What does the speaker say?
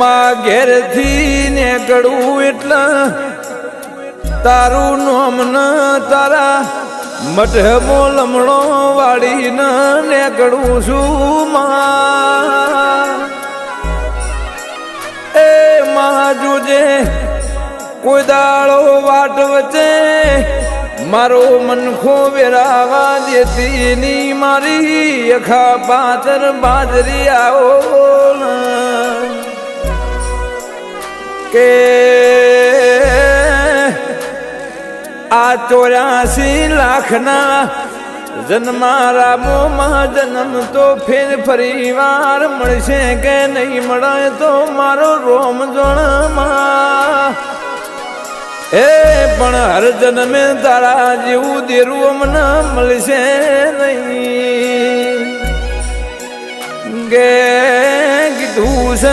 માં ઘેરથી નીકળું એટલે તારું નામ ન તારા મઢમો લમણો વાળીને નીકળું છું માં એ માં જોજે કોઈ દાળો વાટ વચ્ચે મારો મનખો વેરાવા દેતી ની મારી અખા પાતર બાજરી આવો કે આ 84 લાખના જન્મારા મોમાં જન્મ તો ફેર ફરી વાર મળશે કે નહીં મળે તો મારો રોમ જોણમાં એ પણ હર જન્મે તારા જેવું દેરું મને મળશે નહીં ગે કીધું છે